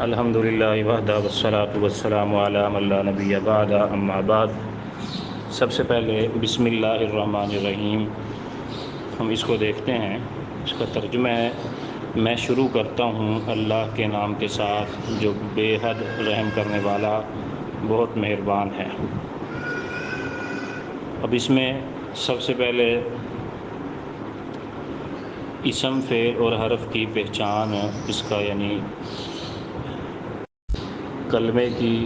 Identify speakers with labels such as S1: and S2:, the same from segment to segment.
S1: الحمد للہ وحدہ والصلاۃ والسلام علی من لا نبی بعد اما بعد۔ سب سے پہلے بسم اللہ الرحمن الرحیم ہم اس کو دیکھتے ہیں۔ اس کا ترجمہ ہے: میں شروع کرتا ہوں اللہ کے نام کے ساتھ جو بے حد رحم کرنے والا بہت مہربان ہے۔ اب اس میں سب سے پہلے اسم، فعل اور حرف کی پہچان اس کا یعنی کلمے کی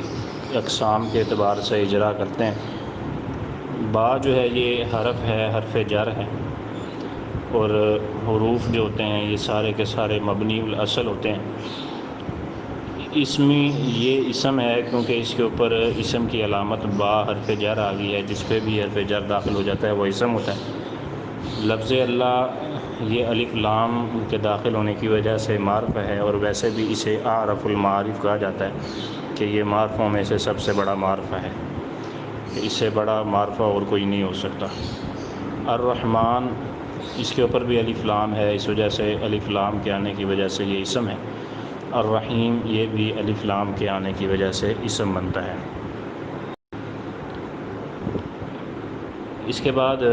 S1: اقسام کے اعتبار سے اجرا کرتے ہیں۔ با جو ہے یہ حرف ہے، حرف جر ہے، اور حروف جو ہوتے ہیں یہ سارے کے سارے مبنی الاصل ہوتے ہیں۔ اسمی یہ اسم ہے کیونکہ اس کے اوپر اسم کی علامت با حرف جر آ گئی ہے، جس پہ بھی حرف جر داخل ہو جاتا ہے وہ اسم ہوتا ہے۔ لفظ اللہ یہ الف لام کے داخل ہونے کی وجہ سے معرف ہے، اور ویسے بھی اسے اعرف المعارف کہا جاتا ہے کہ یہ معرفوں میں سے سب سے بڑا معرفہ ہے، کہ اس سے بڑا معرفہ اور کوئی نہیں ہو سکتا۔ الرحمن اس کے اوپر بھی الف لام ہے، اس وجہ سے الف لام کے آنے کی وجہ سے یہ اسم ہے۔ الرحیم یہ بھی الف لام کے آنے کی وجہ سے اسم بنتا ہے۔ اس کے بعد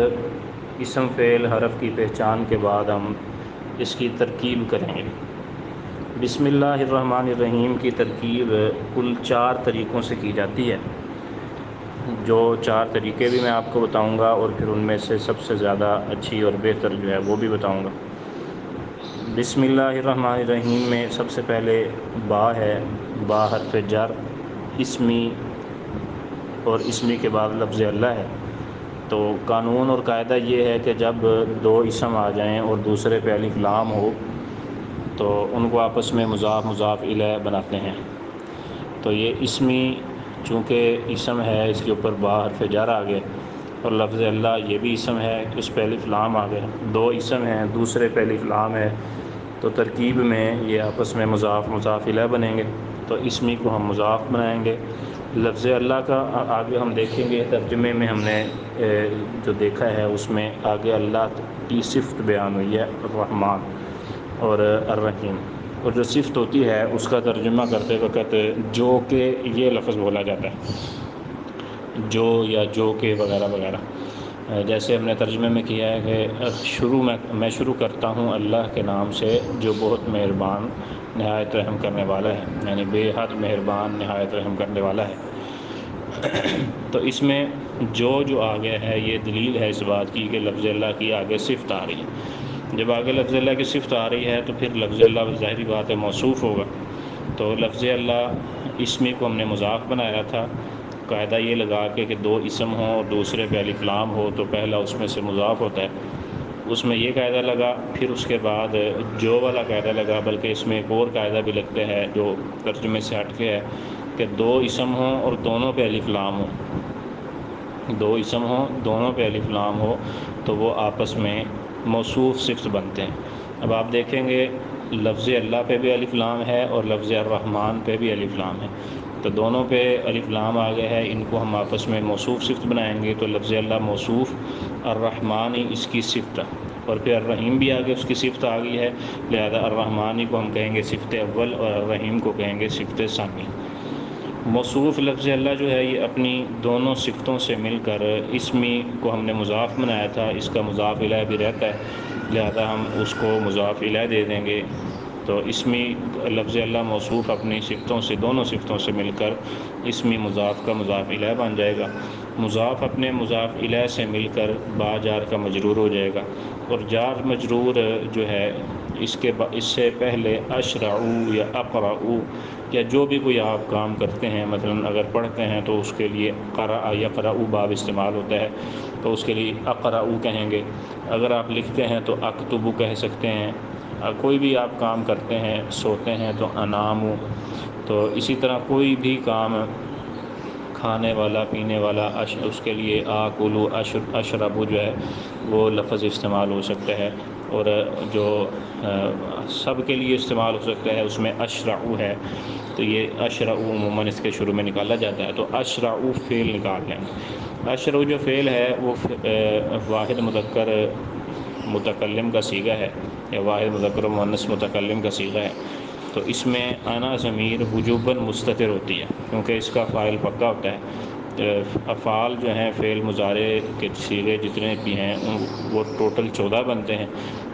S1: اسم، فعل، حرف کی پہچان کے بعد ہم اس کی ترکیب کریں گے۔ بسم اللہ الرحمن الرحیم کی ترکیب کل 4 طریقوں سے کی جاتی ہے، جو 4 طریقے بھی میں آپ کو بتاؤں گا، اور پھر ان میں سے سب سے زیادہ اچھی اور بہتر جو ہے وہ بھی بتاؤں گا۔ بسم اللہ الرحمن الرحیم میں سب سے پہلے با ہے، با حرف جر اسمی، اور اسمی کے بعد لفظ اللہ ہے۔ تو قانون اور قاعدہ یہ ہے کہ جب 2 اسم آ جائیں اور دوسرے پہ الف لام ہو تو ان کو آپس میں مضاف مضاف الیہ بناتے ہیں۔ تو یہ اسمی چونکہ اسم ہے، اس کے اوپر با حرف جر آ گئے، اور لفظ اللہ یہ بھی اسم ہے کہ اس پہ الف لام آ گئے، 2 اسم ہیں، دوسرے پہ الف لام ہے، تو ترکیب میں یہ آپس میں مضاف مضاف الیہ بنیں گے، تو اسمی کو ہم مضاف بنائیں گے۔ لفظ اللہ کا آگے ہم دیکھیں گے، ترجمے میں ہم نے جو دیکھا ہے اس میں آگے اللہ کی صفت بیان ہوئی ہے، الرحمن اور الرحیم، اور جو صفت ہوتی ہے اس کا ترجمہ کرتے وقت جو کہ یہ لفظ بولا جاتا ہے، جو یا جو کہ وغیرہ وغیرہ۔ جیسے ہم نے ترجمے میں کیا ہے کہ میں شروع کرتا ہوں اللہ کے نام سے جو بہت مہربان نہایت رحم کرنے والا ہے، یعنی بے حد مہربان نہایت رحم کرنے والا ہے۔ تو اس میں جو آگے ہے یہ دلیل ہے اس بات کی کہ لفظ اللہ کی آگے صفت آ رہی ہے۔ جب آگے لفظ اللہ کی صفت آ رہی ہے تو پھر لفظ اللہ ظاہری بات ہے موصوف ہوگا۔ تو لفظ اللہ اسمی کو ہم نے مضاف بنایا تھا، قاعدہ یہ لگا کے کہ 2 اسم ہوں اور دوسرے پہ الف لام ہو تو پہلا اس میں سے مضاف ہوتا ہے، اس میں یہ قاعدہ لگا، پھر اس کے بعد جو والا قاعدہ لگا، بلکہ اس میں ایک اور قاعدہ بھی لگتا ہے جو ترجمے سے ہٹ کے ہے کہ 2 اسم ہوں اور دونوں پہ الف لام ہو، 2 اسم ہوں دونوں پہ الف لام ہو تو وہ آپس میں موصوف صفت بنتے ہیں۔ اب آپ دیکھیں گے لفظ اللہ پہ بھی الف لام ہے اور لفظ الرحمن پہ بھی الف لام ہے، تو دونوں پہ الف لام آ گیا ہے، ان کو ہم آپس میں موصوف صفت بنائیں گے تو لفظ اللہ موصوف، الرحمن ہی اس کی صفت، اور پھر الرحیم بھی آگے اس کی صفت آ گئی ہے، لہذا الرحمن ہی کو ہم کہیں گے صفت اول اور الرحیم کو کہیں گے صفت ثانی۔ موصوف لفظ اللہ جو ہے یہ اپنی دونوں صفتوں سے مل کر اسمی کو ہم نے مضاف بنایا تھا، اس کا مضاف الیہ بھی رہتا ہے، لہذا ہم اس کو مضاف الیہ دے دیں گے۔ تو اسمی لفظ اللہ موصوف اپنی صفتوں سے، دونوں صفتوں سے مل کر اسمی مضاف کا مضاف الیہ بن جائے گا۔ مضاف اپنے مضاف الیہ سے مل کر با جار کا مجرور ہو جائے گا، اور جار مجرور جو ہے اس سے پہلے اشرعو یا اقرعو یا جو بھی کوئی آپ کام کرتے ہیں، مثلا اگر پڑھتے ہیں تو اس کے لیے قرأ یقرأ باب استعمال ہوتا ہے، تو اس کے لیے اقرأ کہیں گے۔ اگر آپ لکھتے ہیں تو اکتب کہہ سکتے ہیں، کوئی بھی آپ کام کرتے ہیں، سوتے ہیں تو انام، تو اسی طرح کوئی بھی کام کھانے والا پینے والا اس کے لیے آکلو اشربو جو ہے وہ لفظ استعمال ہو سکتا ہے، اور جو سب کے لیے استعمال ہو سکتا ہے اس میں اشرعو ہے، تو یہ اشرعو عموماً اس کے شروع میں نکالا جاتا ہے، تو اشرعو فعل نکال لیں گے۔ اشرعو جو فعل ہے وہ واحد مذکر متکلم کا صیغہ ہے، یا واحد مذکر و مؤنث متکلم کا صیغہ ہے، تو اس میں انا ضمیر وجوباً مستتر ہوتی ہے کیونکہ اس کا فاعل پکا ہوتا ہے۔ افعال جو ہیں فعل مضارع کے صیغے جتنے بھی ہیں وہ ٹوٹل 14 بنتے ہیں۔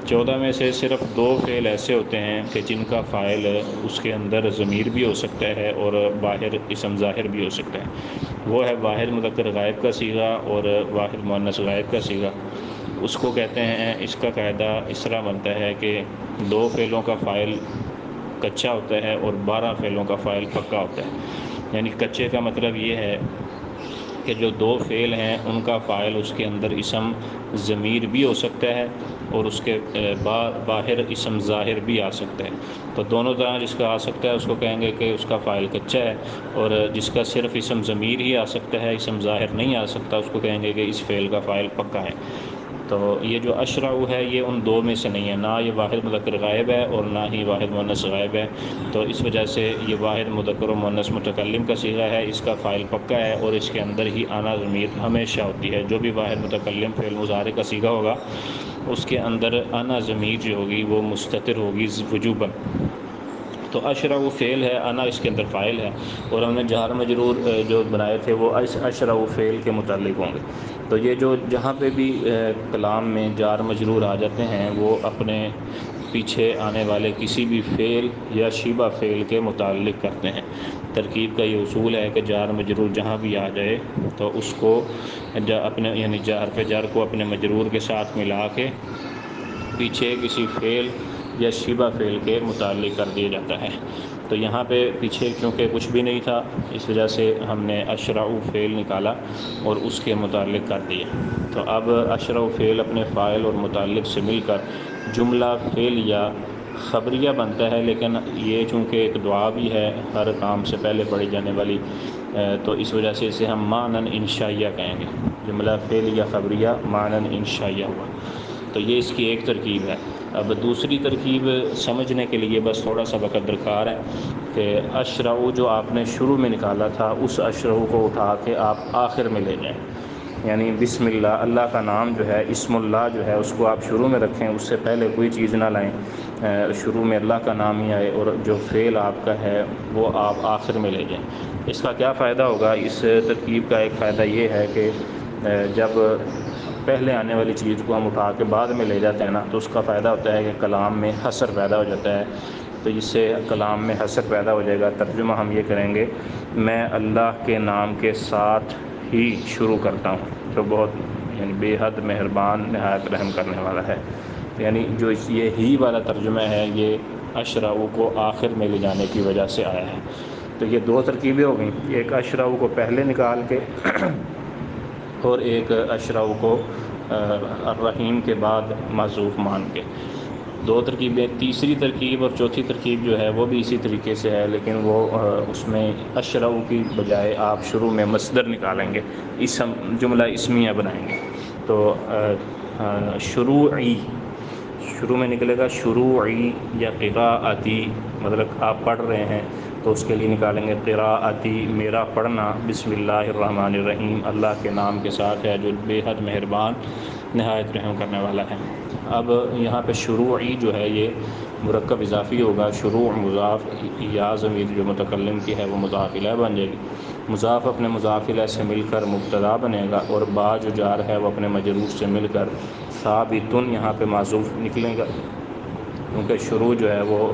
S1: 14 میں سے صرف 2 فعل ایسے ہوتے ہیں کہ جن کا فاعل اس کے اندر ضمیر بھی ہو سکتا ہے اور باہر اسم ظاہر بھی ہو سکتا ہے۔ وہ ہے واحد مذکر غائب کا صیغہ اور واحد مؤنث غائب کا صیغہ۔ اس کو کہتے ہیں، اس کا قاعدہ اس طرح بنتا ہے کہ 2 فعلوں کا فاعل کچا ہوتا ہے اور 12 فعلوں کا فاعل پکا ہوتا ہے۔ یعنی کچے کا مطلب یہ ہے کہ جو 2 فعل ہیں ان کا فاعل اس کے اندر اسم ضمیر بھی ہو سکتا ہے اور اس کے باہر اسم ظاہر بھی آ سکتا ہے۔ تو دونوں طرح جس کا آ سکتا ہے اس کو کہیں گے کہ اس کا فاعل کچا ہے، اور جس کا صرف اسم ضمیر ہی آ سکتا ہے، اسم ظاہر نہیں آ سکتا، اس کو کہیں گے کہ اس فعل کا فاعل پکا ہے۔ تو یہ جو اشرع ہے یہ ان 2 میں سے نہیں ہے، نہ یہ واحد مذکر غائب ہے اور نہ ہی واحد مؤنث غائب ہے۔ تو اس وجہ سے یہ واحد مذکر و مؤنث متکلم کا صیغہ ہے، اس کا فاعل پکا ہے اور اس کے اندر ہی انا ضمیر ہمیشہ ہوتی ہے۔ جو بھی واحد متکلم فعل مضارع کا صیغہ ہوگا اس کے اندر انا ضمیر جو ہوگی وہ مستتر ہوگی وجوباً۔ تو اشرع فعل ہے، انا اس کے اندر فاعل ہے، اور ہم نے جار مجرور جو بنائے تھے وہ اشرع فعل کے متعلق ہوں گے۔ تو یہ جو جہاں پہ بھی کلام میں جار مجرور آ جاتے ہیں وہ اپنے پیچھے آنے والے کسی بھی فعل یا شبہ فعل کے متعلق کرتے ہیں۔ ترکیب کا یہ اصول ہے کہ جار مجرور جہاں بھی آ جائے تو اس کو اپنے یعنی حرف جر کو اپنے مجرور کے ساتھ ملا کے پیچھے کسی فعل یا شبہ فعل کے متعلق کر دیا جاتا ہے۔ تو یہاں پہ پیچھے کیونکہ کچھ بھی نہیں تھا اس وجہ سے ہم نے اشرع فعل نکالا اور اس کے متعلق کر دیا۔ تو اب اشرع فعل اپنے فاعل اور متعلق سے مل کر جملہ فعل یا خبریہ بنتا ہے، لیکن یہ چونکہ ایک دعا بھی ہے ہر کام سے پہلے پڑھی جانے والی، تو اس وجہ سے اسے ہم معنی انشائیہ کہیں گے۔ جملہ فعل یا خبریہ معنی انشائیہ ہوا۔ تو یہ اس کی ایک ترکیب ہے۔ اب دوسری ترکیب سمجھنے کے لیے بس تھوڑا سا وقت درکار ہے کہ اشرع جو آپ نے شروع میں نکالا تھا اس اشرع کو اٹھا کے آپ آخر میں لے جائیں، یعنی بسم اللہ، اللہ کا نام جو ہے، اسم اللہ جو ہے اس کو آپ شروع میں رکھیں، اس سے پہلے کوئی چیز نہ لائیں، شروع میں اللہ کا نام ہی آئے، اور جو فعل آپ کا ہے وہ آپ آخر میں لے جائیں۔ اس کا کیا فائدہ ہوگا؟ اس ترکیب کا ایک فائدہ یہ ہے کہ جب پہلے آنے والی چیز کو ہم اٹھا کے بعد میں لے جاتے ہیں نا تو اس کا فائدہ ہوتا ہے کہ کلام میں حصر پیدا ہو جاتا ہے۔ تو اس سے کلام میں حصر پیدا ہو جائے گا۔ ترجمہ ہم یہ کریں گے، میں اللہ کے نام کے ساتھ ہی شروع کرتا ہوں جو بہت یعنی بے حد مہربان نہایت رحم کرنے والا ہے۔ یعنی جو یہ ہی والا ترجمہ ہے یہ اشرع کو آخر میں لے جانے کی وجہ سے آیا ہے۔ تو یہ 2 ترکیبیں ہو گئیں، ایک اشرع کو پہلے نکال کے اور ایک اشرع کو الرحیم کے بعد معذوف مان کے، 2 ترکیبیں۔ تیسری ترکیب اور چوتھی ترکیب جو ہے وہ بھی اسی طریقے سے ہے، لیکن وہ اس میں اشرع کی بجائے آپ شروع میں مصدر نکالیں گے، اسم جملہ اسمیہ بنائیں گے۔ تو شروعی شروع میں نکلے گا، شروعی یا قراءتی، مطلب آپ پڑھ رہے ہیں تو اس کے لیے نکالیں گے قراءتی، میرا پڑھنا، بسم اللہ الرحمن الرحیم، اللہ کے نام کے ساتھ ہے جو بے حد مہربان نہایت رحم کرنے والا ہے۔ اب یہاں پہ شروعی جو ہے یہ مرکب اضافی ہوگا، شروع مضاف، یا ضمیر جو متکلم کی ہے وہ مضاف الیہ بن جائے گی، مضاف اپنے مضاف الیہ سے مل کر مبتدا بنے گا، اور با جو جار ہے وہ اپنے مجرور سے مل کر ثابتن یہاں پہ معذوف نکلے گا، کیونکہ شروع جو ہے وہ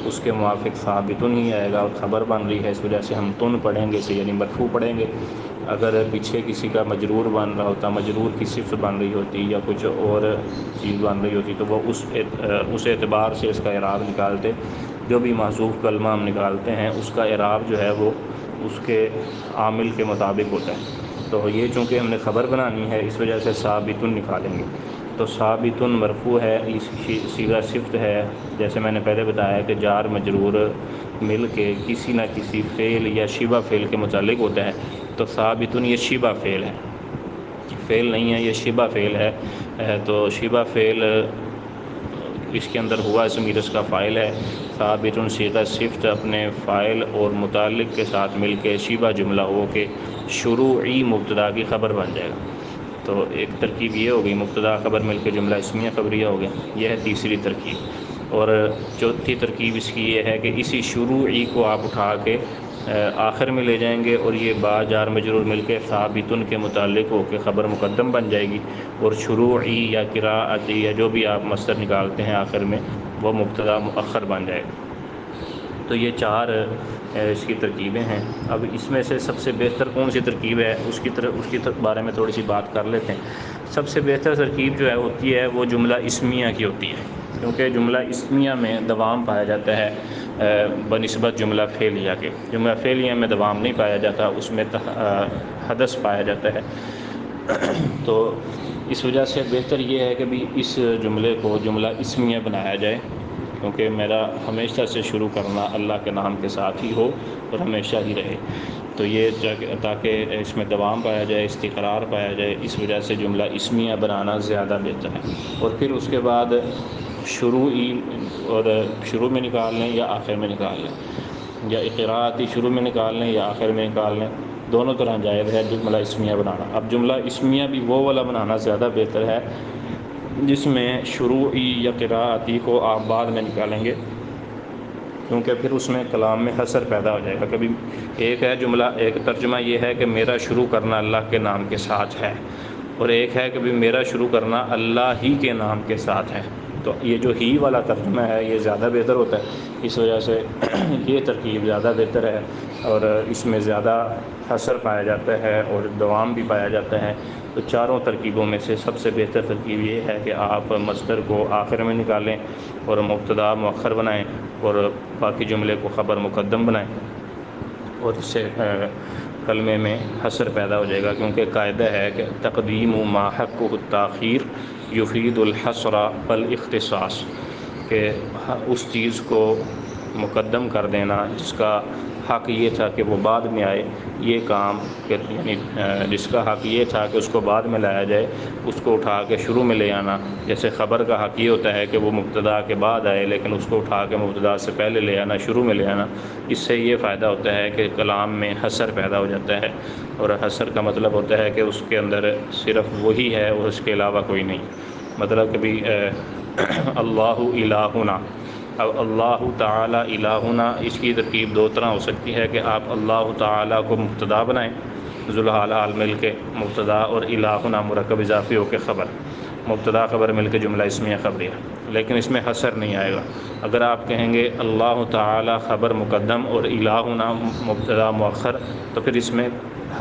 S1: اس کے موافق ثابتن ہی آئے گا اور خبر بن رہی ہے، اس وجہ سے ہم تن پڑھیں گے اسے، یعنی مرفوع پڑھیں گے۔ اگر پیچھے کسی کا مجرور بن رہا ہوتا، مجرور کی صفت بن رہی ہوتی یا کچھ اور چیز بن رہی ہوتی تو وہ اس اعتبار سے اس کا اعراب نکالتے۔ جو بھی محذوف کلمہ ہم نکالتے ہیں اس کا اعراب جو ہے وہ اس کے عامل کے مطابق ہوتا ہے۔ تو یہ چونکہ ہم نے خبر بنانی ہے اس وجہ سے ثابتن نکالیں گے۔ تو ثابتن مرفوع ہے، اس صیغہ صفت ہے، جیسے میں نے پہلے بتایا کہ جار مجرور مل کے کسی نہ کسی فعل یا شبہ فعل کے متعلق ہوتا ہے، تو ثابتن یہ شبہ فعل ہے، فعل نہیں ہے، یہ شبہ فعل ہے۔ تو شبہ فعل اس کے اندر ہوا ضمیر اس کا فاعل ہے، ثابتن صیغہ صفت اپنے فاعل اور متعلق کے ساتھ مل کے شبہ جملہ ہو کے شروعی مبتدا کی خبر بن جائے گا۔ تو ایک ترکیب یہ ہو گئی، مبتدا خبر مل کے جملہ اسمیہ خبریہ ہو گیا، یہ ہے تیسری ترکیب۔ اور چوتھی ترکیب اس کی یہ ہے کہ اسی شروعی کو آپ اٹھا کے آخر میں لے جائیں گے، اور یہ با جار مجرور مل کے ثابتن کے متعلق ہو کے خبر مقدم بن جائے گی، اور شروعی یا قراءتی یا جو بھی آپ مصدر نکالتے ہیں آخر میں وہ مبتدا مؤخر بن جائے گا۔ تو یہ 4 اس کی ترکیبیں ہیں۔ اب اس میں سے سب سے بہتر کون سی ترکیب ہے اس کی بارے میں تھوڑی سی بات کر لیتے ہیں۔ سب سے بہتر ترکیب جو ہے ہوتی ہے وہ جملہ اسمیہ کی ہوتی ہے، کیونکہ جملہ اسمیہ میں دوام پایا جاتا ہے بنسبت جملہ فعلیہ کے۔ جملہ فعلیہ میں دوام نہیں پایا جاتا، اس میں حدث پایا جاتا ہے۔ تو اس وجہ سے بہتر یہ ہے کہ بھی اس جملے کو جملہ اسمیہ بنایا جائے، کیونکہ میرا ہمیشہ سے شروع کرنا اللہ کے نام کے ساتھ ہی ہو اور ہمیشہ ہی رہے، تو یہ تاکہ اس میں دوام پایا جائے، استقرار پایا جائے، اس وجہ سے جملہ اسمیہ بنانا زیادہ بہتر ہے۔ اور پھر اس کے بعد شروع میں نکال لیں یا آخر میں نکال لیں، یا قراءتی شروع میں نکال لیں یا آخر میں نکال لیں، دونوں طرح جائز ہے جملہ اسمیہ بنانا۔ اب جملہ اسمیہ بھی وہ والا بنانا زیادہ بہتر ہے جس میں شروعی یا قراءتی کو آپ بعد میں نکالیں گے، کیونکہ پھر اس میں کلام میں حصر پیدا ہو جائے گا۔ کبھی ایک ترجمہ یہ ہے کہ میرا شروع کرنا اللہ کے نام کے ساتھ ہے، اور ایک ہے کہ بھی میرا شروع کرنا اللہ ہی کے نام کے ساتھ ہے۔ تو یہ جو ہی والا ترجمہ ہے یہ زیادہ بہتر ہوتا ہے، اس وجہ سے یہ ترکیب زیادہ بہتر ہے، اور اس میں زیادہ حصر پایا جاتا ہے اور دوام بھی پایا جاتا ہے۔ تو چاروں ترکیبوں میں سے سب سے بہتر ترکیب یہ ہے کہ آپ مصدر کو آخر میں نکالیں اور مبتدا مؤخر بنائیں، اور باقی جملے کو خبر مقدم بنائیں، اور اس سے کلمے میں حصر پیدا ہو جائے گا، کیونکہ قاعدہ ہے کہ تقدیم ما حقہ التاخیر یفید الحصر والاختصاص، کہ اس چیز کو مقدم کر دینا جس کا حق یہ تھا کہ وہ بعد میں آئے، یہ کام یعنی جس کا حق یہ تھا کہ اس کو بعد میں لایا جائے اس کو اٹھا کے شروع میں لے آنا۔ جیسے خبر کا حق یہ ہوتا ہے کہ وہ مبتدا کے بعد آئے، لیکن اس کو اٹھا کے مبتدا سے پہلے لے آنا، شروع میں لے آنا۔ اس سے یہ فائدہ ہوتا ہے کہ کلام میں حصر پیدا ہو جاتا ہے، اور حصر کا مطلب ہوتا ہے کہ اس کے اندر صرف وہی ہے اور اس کے علاوہ کوئی نہیں۔ مطلب کہ بھی اللہ الہنا، اب اللہ تعالی الہنا، اس کی ترکیب 2 طرح ہو سکتی ہے کہ آپ اللہ تعالی کو مبتدا بنائیں، ذوالحال مل کے مبتدا، اور الہنا مرکب اضافی ہو کے خبر، مبتدا خبر مل کے جملہ اسمیہ خبریہ، لیکن اس میں حصر نہیں آئے گا۔ اگر آپ کہیں گے اللہ تعالی خبر مقدم اور الہنا مبتدا مؤخر تو پھر اس میں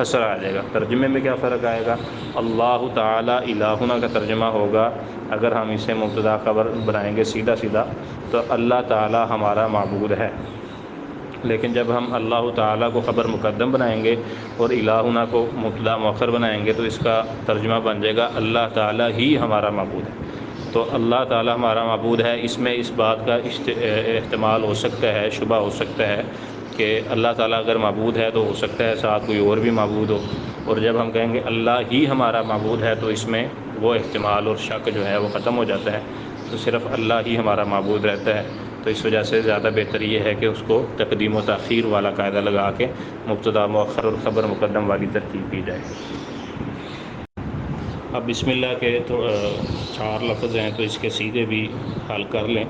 S1: حصر آ جائے گا۔ ترجمے میں کیا فرق آئے گا؟ اللہ تعالی الہنا کا ترجمہ ہوگا، اگر ہم اسے مبتدا خبر بنائیں گے سیدھا سیدھا تو اللہ تعالی ہمارا معبود ہے، لیکن جب ہم اللہ تعالیٰ کو خبر مقدم بنائیں گے اور الہنا کو مبتدا مؤخر بنائیں گے تو اس کا ترجمہ بن جائے گا اللہ تعالیٰ ہی ہمارا معبود ہے۔ تو اللہ تعالیٰ ہمارا معبود ہے، اس میں اس بات کا احتمال ہو سکتا ہے، شبہ ہو سکتا ہے کہ اللہ تعالیٰ اگر معبود ہے تو ہو سکتا ہے ساتھ کوئی اور بھی معبود ہو، اور جب ہم کہیں گے اللہ ہی ہمارا معبود ہے تو اس میں وہ احتمال اور شک جو ہے وہ ختم ہو جاتا ہے، تو صرف اللہ ہی ہمارا معبود رہتا ہے۔ تو اس وجہ سے زیادہ بہتر یہ ہے کہ اس کو تقدیم و تاخیر والا قاعدہ لگا کے مبتدا مؤخر اور خبر مقدم والی ترتیب کی جائے۔ اب بسم اللہ کے تو 4 لفظ ہیں تو اس کے سیدھے بھی حل کر لیں۔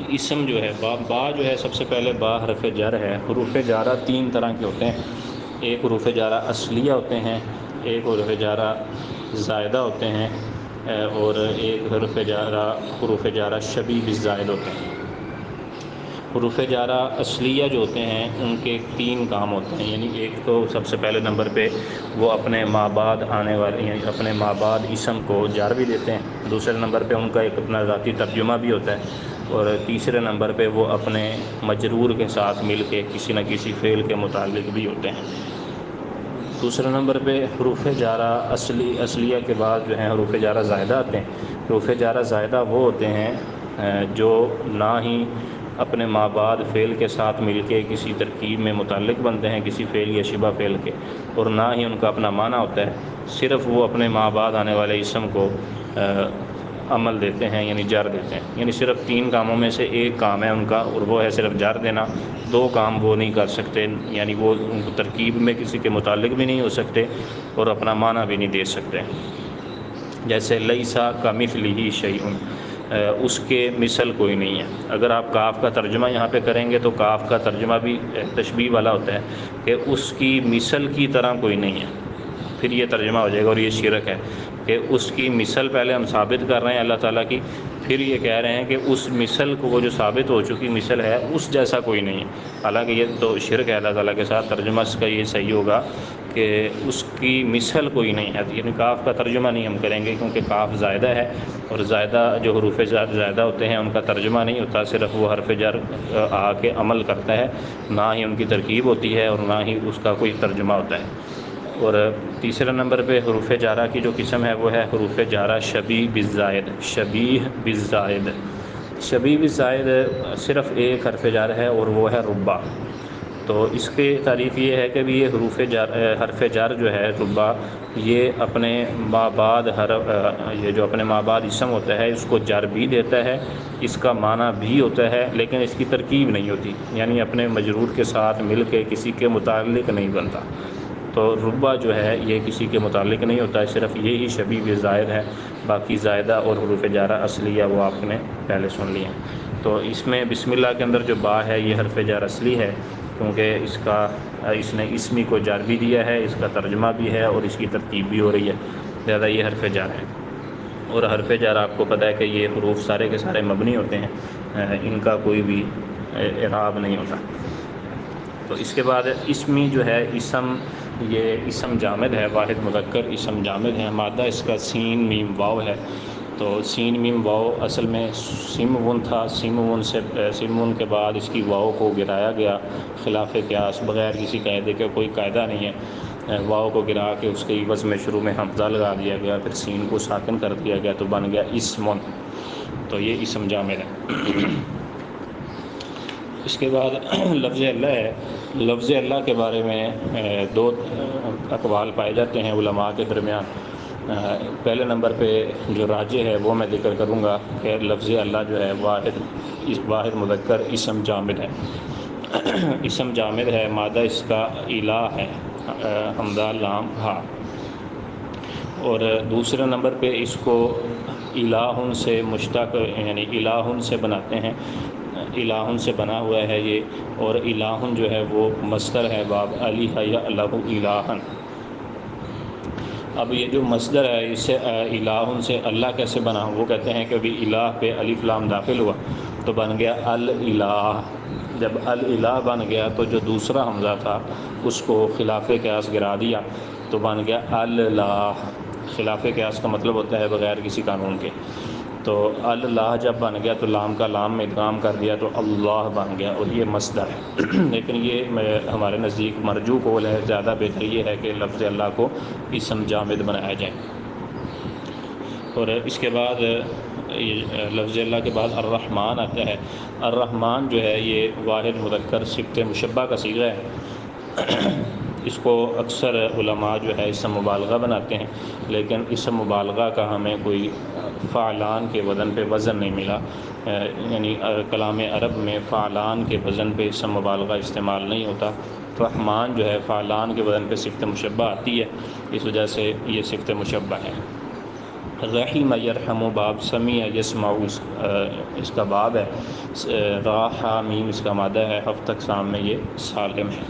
S1: اسم جو ہے با جو ہے سب سے پہلے با حرف جر ہے۔ حروف جارہ 3 طرح کے ہوتے ہیں، ایک حروف جارہ اصلیہ ہوتے ہیں، ایک حروف جارہ زائدہ ہوتے ہیں، اور ایک حروف جارہ شبیہ بالزائد ہوتے ہیں۔ حروف جارہ اصلیہ جو ہوتے ہیں ان کے 3 کام ہوتے ہیں، یعنی ایک تو سب سے پہلے نمبر پہ وہ اپنے مابعد آنے والے یعنی اپنے مابعد اسم کو جار بھی دیتے ہیں، دوسرے نمبر پہ ان کا ایک اپنا ذاتی ترجمہ بھی ہوتا ہے، اور تیسرے نمبر پہ وہ اپنے مجرور کے ساتھ مل کے کسی نہ کسی فعل کے متعلق بھی ہوتے ہیں۔ دوسرے نمبر پہ حروف جارہ اصلیہ کے بعد جو ہیں حروف جارہ زائدہ آتے ہیں۔ حروف جارہ زائدہ وہ ہوتے ہیں جو نہ ہی اپنے مابعد فعل کے ساتھ مل کے کسی ترکیب میں متعلق بنتے ہیں کسی فعل یا شبہ فعل کے، اور نہ ہی ان کا اپنا معنی ہوتا ہے، صرف وہ اپنے مابعد آنے والے اسم کو عمل دیتے ہیں یعنی جر دیتے ہیں۔ یعنی صرف 3 کاموں میں سے ایک کام ہے ان کا، اور وہ ہے صرف جر دینا، 2 کام وہ نہیں کر سکتے، یعنی وہ ان کو ترکیب میں کسی کے متعلق بھی نہیں ہو سکتے اور اپنا معنی بھی نہیں دے سکتے۔ جیسے لیسا کمثلہ شیء، اس کے مثل کوئی نہیں ہے۔ اگر آپ کاف کا ترجمہ یہاں پہ کریں گے تو کاف کا ترجمہ بھی تشبیہ والا ہوتا ہے کہ اس کی مثل کی طرح کوئی نہیں ہے، پھر یہ ترجمہ ہو جائے گا اور یہ شرک ہے کہ اس کی مثل پہلے ہم ثابت کر رہے ہیں اللہ تعالیٰ کی، پھر یہ کہہ رہے ہیں کہ اس مثل کو وہ جو ثابت ہو چکی مثل ہے اس جیسا کوئی نہیں ہے، حالانکہ یہ تو شرک ہے اللہ تعالیٰ کے ساتھ۔ ترجمہ اس کا یہ صحیح ہوگا کہ اس کی مثل کوئی نہیں ہے، یعنی کاف کا ترجمہ نہیں ہم کریں گے کیونکہ کاف زائدہ ہے، اور زائدہ جو حروف زائدہ ہوتے ہیں ان کا ترجمہ نہیں ہوتا، صرف وہ حرف جر آ کے عمل کرتا ہے، نہ ہی ان کی ترکیب ہوتی ہے اور نہ ہی اس کا کوئی ترجمہ ہوتا ہے۔ اور تیسرے نمبر پہ حروف جارہ کی جو قسم ہے وہ ہے حروف جارہ شبیہ بالزائد، شبیہ بالزائد۔ شبیہ بالزائد صرف ایک حرف جر ہے اور وہ ہے ربا۔ تو اس کی تعریف یہ ہے کہ بھی یہ حرف جر جو ہے ربا، یہ اپنے ما بعد یہ جو اپنے ما بعد اسم ہوتا ہے اس کو جر بھی دیتا ہے، اس کا معنی بھی ہوتا ہے، لیکن اس کی ترکیب نہیں ہوتی، یعنی اپنے مجرور کے ساتھ مل کے کسی کے متعلق نہیں بنتا۔ تو ربا جو ہے یہ کسی کے متعلق نہیں ہوتا ہے، صرف یہی شبیہ بالزائد ہے، باقی زائدہ اور حروف جارہ اصلیہ وہ آپ نے پہلے سن لی ہیں۔ تو اس میں بسم اللہ کے اندر جو با ہے یہ حرف جر اصلی ہے، کیونکہ اس نے اسمی کو جر بھی دیا ہے، اس کا ترجمہ بھی ہے اور اس کی ترتیب بھی ہو رہی ہے، لہذا یہ حرف جر ہے۔ اور حرف جر آپ کو پتہ ہے کہ یہ حروف سارے کے سارے مبنی ہوتے ہیں، ان کا کوئی بھی اعراب نہیں ہوتا۔ تو اس کے بعد اسمی جو ہے اسم، یہ اسم جامد ہے، واحد مذکر اسم جامد ہے، مادہ اس کا سین میم واو ہے۔ تو سین میم واو اصل میں سمون تھا، سمون کے بعد اس کی واو کو گرایا گیا خلاف قیاس، بغیر کسی قاعدے کے، کوئی قاعدہ نہیں ہے، واو کو گرا کے اس کے عوض میں شروع میں حمزہ لگا دیا گیا، پھر سین کو ساکن کر دیا گیا تو بن گیا اسمن، تو یہ اسم جامد ہے۔ اس کے بعد لفظ اللہ ہے۔ لفظ اللہ کے بارے میں دو اقوال پائے جاتے ہیں علماء کے درمیان۔ پہلے نمبر پہ جو راجح ہے وہ میں ذکر کروں گا کہ لفظ اللہ جو ہے واحد مذکر اسم جامد ہے، اسم جامد ہے، مادہ اس کا الہ ہے، حمزہ لام ہا۔ اور دوسرے نمبر پہ اس کو الہن سے مشتق، یعنی الہن سے بناتے ہیں، الہن سے بنا ہوا ہے یہ، اور الہن جو ہے وہ مصدر ہے باب علی یا الہ الہن۔ اب یہ جو مصدر ہے اس سے الہن سے اللہ کیسے بنا، وہ کہتے ہیں کہ بھی الہ پہ الف لام داخل ہوا تو بن گیا الالہ، جب الالہ بن گیا تو جو دوسرا حمزہ تھا اس کو خلاف قیاس گرا دیا تو بن گیا اللہ۔ خلاف قیاس کا مطلب ہوتا ہے بغیر کسی قانون کے، تو اللہ جب بن گیا تو لام کا لام میں ادغام کر دیا تو اللہ بن گیا، اور یہ مصدر ہے۔ لیکن یہ ہمارے نزدیک مرجو قول ہے، زیادہ بہتر یہ ہے کہ لفظ اللہ کو اسم جامد بنایا جائے۔ اور اس کے بعد لفظ اللہ کے بعد الرحمن آتا ہے۔ الرحمن جو ہے یہ واحد مذکر صفت مشبہ کا صیغہ ہے، اس کو اکثر علماء جو ہے اسم مبالغہ بناتے ہیں، لیکن اسم مبالغہ کا ہمیں کوئی فعلان کے وزن پہ وزن نہیں ملا، یعنی کلام عرب میں فعلان کے وزن پہ اسم مبالغہ استعمال نہیں ہوتا۔ رحمان جو ہے فعلان کے وزن پہ صفت مشبہ آتی ہے، اس وجہ سے یہ صفت مشبہ ہے۔ رحیم یرحم باب، سمیع یسمع اس کا باب ہے، راح میم اس کا مادہ ہے، ہفت اقسام میں یہ سالم ہے۔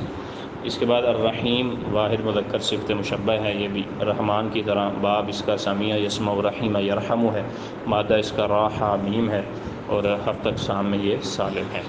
S1: اس کے بعد الرحیم واحد مذکر صفت مشبہ ہے، یہ بھی رحمان کی طرح، باب اس کا سمیع یسمع رحیم یرحم ہے، مادہ اس کا راح میم ہے، اور ہفت اقسام میں یہ سالم ہے۔